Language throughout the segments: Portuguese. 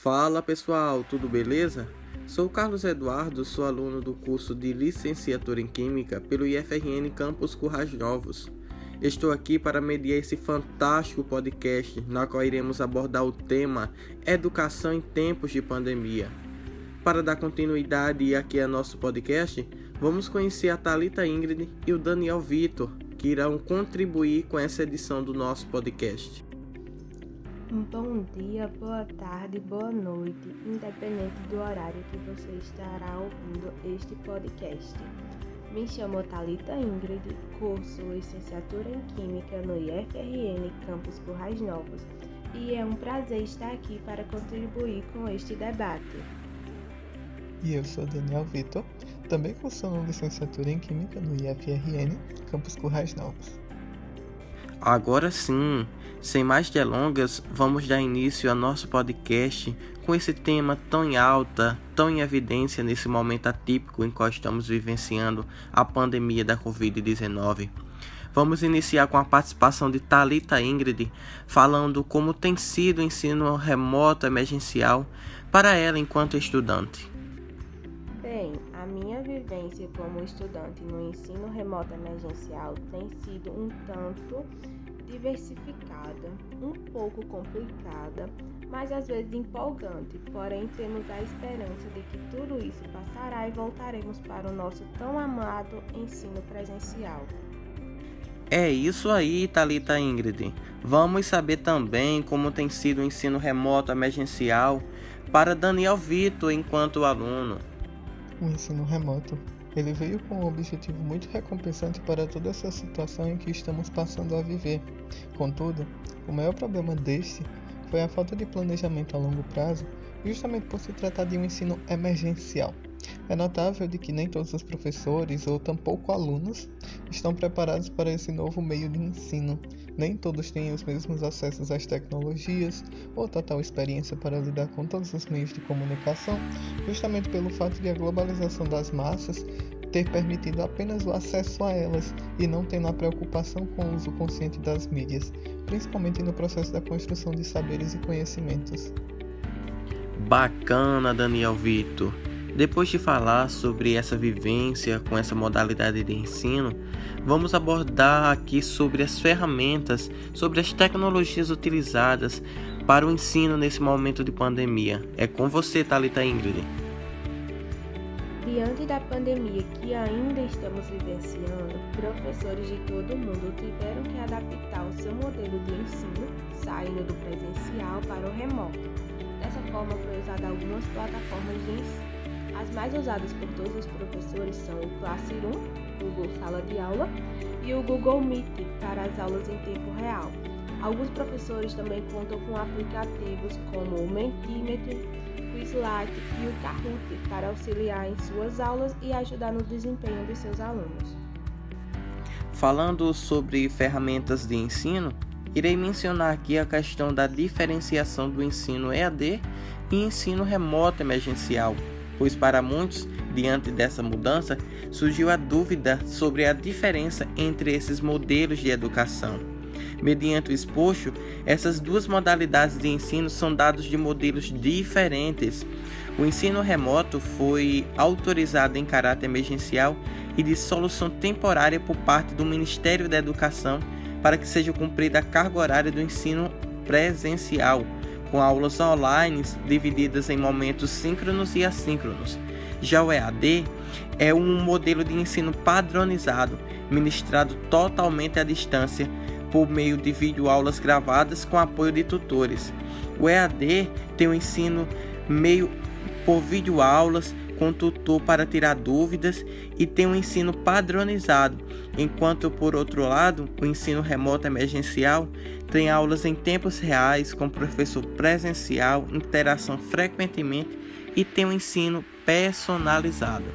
Fala pessoal, tudo beleza? Sou Carlos Eduardo, sou aluno do curso de Licenciatura em Química pelo IFRN Campus Currais Novos. Estou aqui para mediar esse fantástico podcast, na qual iremos abordar o tema Educação em Tempos de Pandemia. Para dar continuidade aqui ao nosso podcast, vamos conhecer a Thalita Ingrid e o Daniel Vitor, que irão contribuir com essa edição do nosso podcast. Bom dia, boa tarde, boa noite, independente do horário que você estará ouvindo este podcast. Me chamo Thalita Ingrid, curso Licenciatura em Química no IFRN Campus Currais Novos, e é um prazer estar aqui para contribuir com este debate. E eu sou Daniel Vitor, também cursando Licenciatura em Química no IFRN Campus Currais Novos. Agora sim, sem mais delongas, vamos dar início ao nosso podcast com esse tema tão em alta, tão em evidência nesse momento atípico em qual estamos vivenciando a pandemia da Covid-19. Vamos iniciar com a participação de Thalita Ingrid, falando como tem sido o ensino remoto emergencial para ela enquanto estudante. Bem, a minha vivência como estudante no ensino remoto emergencial tem sido um tanto diversificada, um pouco complicada, mas às vezes empolgante, porém temos a esperança de que tudo isso passará e voltaremos para o nosso tão amado ensino presencial. É isso aí, Thalita Ingrid. Vamos saber também como tem sido o ensino remoto emergencial para Daniel Vitor enquanto aluno. O ensino remoto, ele veio com um objetivo muito recompensante para toda essa situação em que estamos passando a viver. Contudo, o maior problema deste foi a falta de planejamento a longo prazo, justamente por se tratar de um ensino emergencial. É notável de que nem todos os professores ou tampouco alunos estão preparados para esse novo meio de ensino. Nem todos têm os mesmos acessos às tecnologias ou total experiência para lidar com todos os meios de comunicação, justamente pelo fato de a globalização das massas ter permitido apenas o acesso a elas e não tendo a preocupação com o uso consciente das mídias, principalmente no processo da construção de saberes e conhecimentos. Bacana, Daniel Vitor. Depois de falar sobre essa vivência com essa modalidade de ensino, vamos abordar aqui sobre as ferramentas, sobre as tecnologias utilizadas para o ensino nesse momento de pandemia. É com você, Thalita Ingrid. Diante da pandemia que ainda estamos vivenciando, professores de todo o mundo tiveram que adaptar o seu modelo de ensino, saindo do presencial para o remoto. Dessa forma, foi usada algumas plataformas de ensino. As mais usadas por todos os professores são o Classroom, Google Sala de Aula, e o Google Meet para as aulas em tempo real. Alguns professores também contam com aplicativos como o Mentimeter, o Slack e o Kahoot para auxiliar em suas aulas e ajudar no desempenho de seus alunos. Falando sobre ferramentas de ensino, irei mencionar aqui a questão da diferenciação do ensino EAD e ensino remoto emergencial, pois para muitos, diante dessa mudança, surgiu a dúvida sobre a diferença entre esses modelos de educação. Mediante o exposto, essas duas modalidades de ensino são dados de modelos diferentes. O ensino remoto foi autorizado em caráter emergencial e de solução temporária por parte do Ministério da Educação para que seja cumprida a carga horária do ensino presencial, com aulas online divididas em momentos síncronos e assíncronos. Já o EAD é um modelo de ensino padronizado, ministrado totalmente à distância, por meio de videoaulas gravadas com apoio de tutores. O EAD tem um ensino meio por videoaulas, com tutor para tirar dúvidas, e tem um ensino padronizado, enquanto, por outro lado, o ensino remoto emergencial tem aulas em tempos reais, com professor presencial, interação frequentemente e tem um ensino personalizado.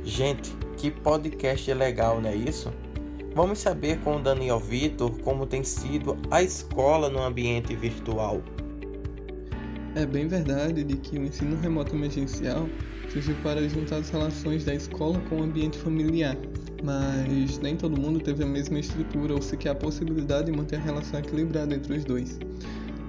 Gente, que podcast legal, não é isso? Vamos saber com o Daniel Vitor como tem sido a escola no ambiente virtual. É bem verdade de que o ensino remoto emergencial surgiu para juntar as relações da escola com o ambiente familiar, mas nem todo mundo teve a mesma estrutura ou sequer a possibilidade de manter a relação equilibrada entre os dois.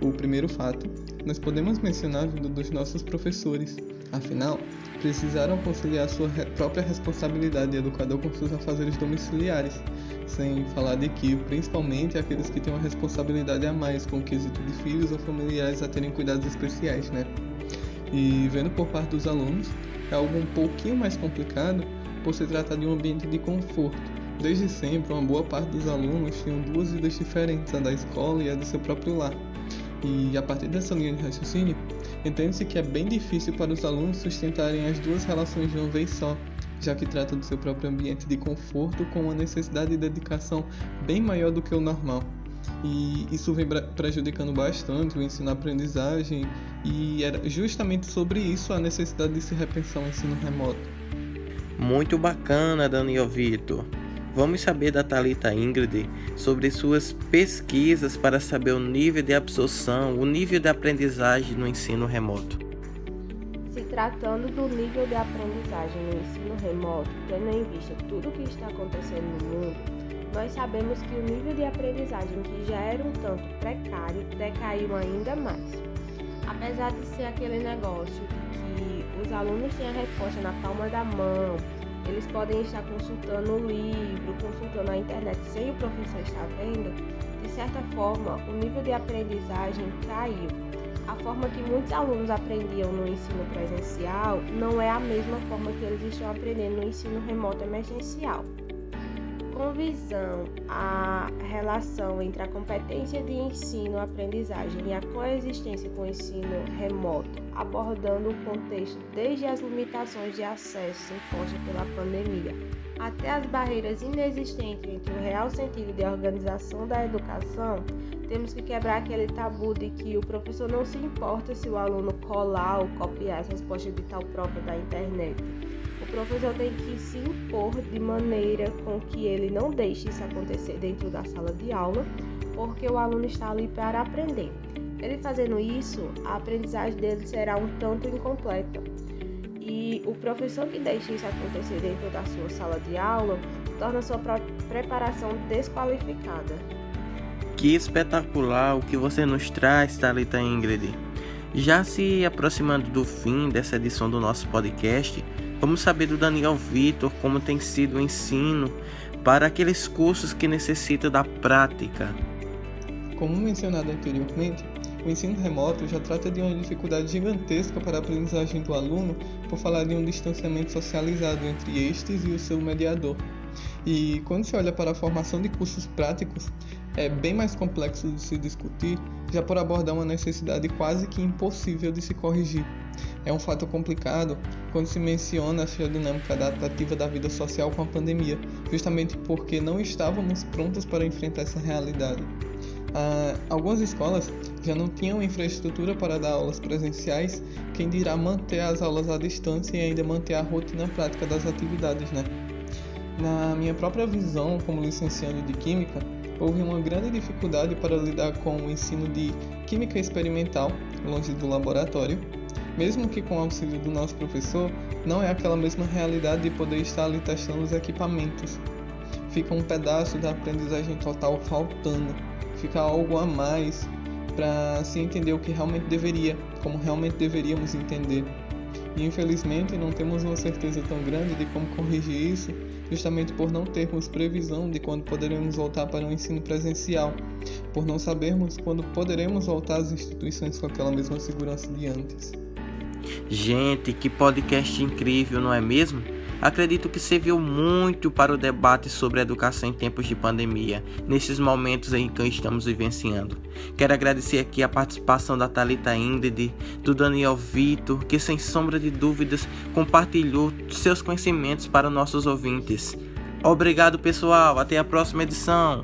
O primeiro fato, nós podemos mencionar vindo dos nossos professores. Afinal, precisaram conciliar sua própria responsabilidade de educador com seus afazeres domiciliares, sem falar de que, principalmente, aqueles que têm uma responsabilidade a mais com o quesito de filhos ou familiares a terem cuidados especiais, né? E vendo por parte dos alunos, é algo um pouquinho mais complicado por se tratar de um ambiente de conforto. Desde sempre, uma boa parte dos alunos tinham duas vidas diferentes, a da escola e a do seu próprio lar. E a partir dessa linha de raciocínio, entende-se que é bem difícil para os alunos sustentarem as duas relações de uma vez só, já que trata do seu próprio ambiente de conforto com uma necessidade de dedicação bem maior do que o normal. E isso vem prejudicando bastante o ensino-aprendizagem, e era justamente sobre isso a necessidade de se repensar o ensino remoto. Muito bacana, Daniel Vitor. Vamos saber da Thalita Ingrid sobre suas pesquisas para saber o nível de absorção, o nível de aprendizagem no ensino remoto. Se tratando do nível de aprendizagem no ensino remoto, tendo em vista tudo o que está acontecendo no mundo, nós sabemos que o nível de aprendizagem, que já era um tanto precário, decaiu ainda mais. Apesar de ser aquele negócio de que os alunos têm a resposta na palma da mão, eles podem estar consultando o livro, consultando a internet sem o professor estar vendo, de certa forma, o nível de aprendizagem caiu. A forma que muitos alunos aprendiam no ensino presencial não é a mesma forma que eles estão aprendendo no ensino remoto emergencial. Com visão à relação entre a competência de ensino-aprendizagem e a coexistência com o ensino remoto, abordando o contexto desde as limitações de acesso impostas pela pandemia, até as barreiras inexistentes entre o real sentido de organização da educação, temos que quebrar aquele tabu de que o professor não se importa se o aluno colar ou copiar as respostas de tal prova da internet. O professor tem que se impor de maneira com que ele não deixe isso acontecer dentro da sala de aula, porque o aluno está ali para aprender. Ele fazendo isso, a aprendizagem dele será um tanto incompleta. E o professor que deixa isso acontecer dentro da sua sala de aula torna sua própria preparação desqualificada. Que espetacular o que você nos traz, Thalita Ingrid. Já se aproximando do fim dessa edição do nosso podcast, vamos saber do Daniel Vitor como tem sido o ensino para aqueles cursos que necessitam da prática. Como mencionado anteriormente, o ensino remoto já trata de uma dificuldade gigantesca para a aprendizagem do aluno por falar de um distanciamento socializado entre estes e o seu mediador. E quando se olha para a formação de cursos práticos, é bem mais complexo de se discutir, já por abordar uma necessidade quase que impossível de se corrigir. É um fato complicado quando se menciona a dinâmica adaptativa da vida social com a pandemia, justamente porque não estávamos prontos para enfrentar essa realidade. Algumas escolas já não tinham infraestrutura para dar aulas presenciais, quem dirá manter as aulas à distância e ainda manter a rotina prática das atividades, né? Na minha própria visão como licenciando de Química, houve uma grande dificuldade para lidar com o ensino de Química experimental, longe do laboratório, mesmo que com o auxílio do nosso professor, não é aquela mesma realidade de poder estar ali testando os equipamentos. Fica um pedaço da aprendizagem total faltando, fica algo a mais para se entender o que realmente deveria, como realmente deveríamos entender. E infelizmente não temos uma certeza tão grande de como corrigir isso, justamente por não termos previsão de quando poderemos voltar para o ensino presencial, por não sabermos quando poderemos voltar às instituições com aquela mesma segurança de antes. Gente, que podcast incrível, não é mesmo? Acredito que serviu muito para o debate sobre a educação em tempos de pandemia, nesses momentos em que estamos vivenciando. Quero agradecer aqui a participação da Thalita Ingrid, do Daniel Vitor, que sem sombra de dúvidas compartilhou seus conhecimentos para nossos ouvintes. Obrigado, pessoal, até a próxima edição.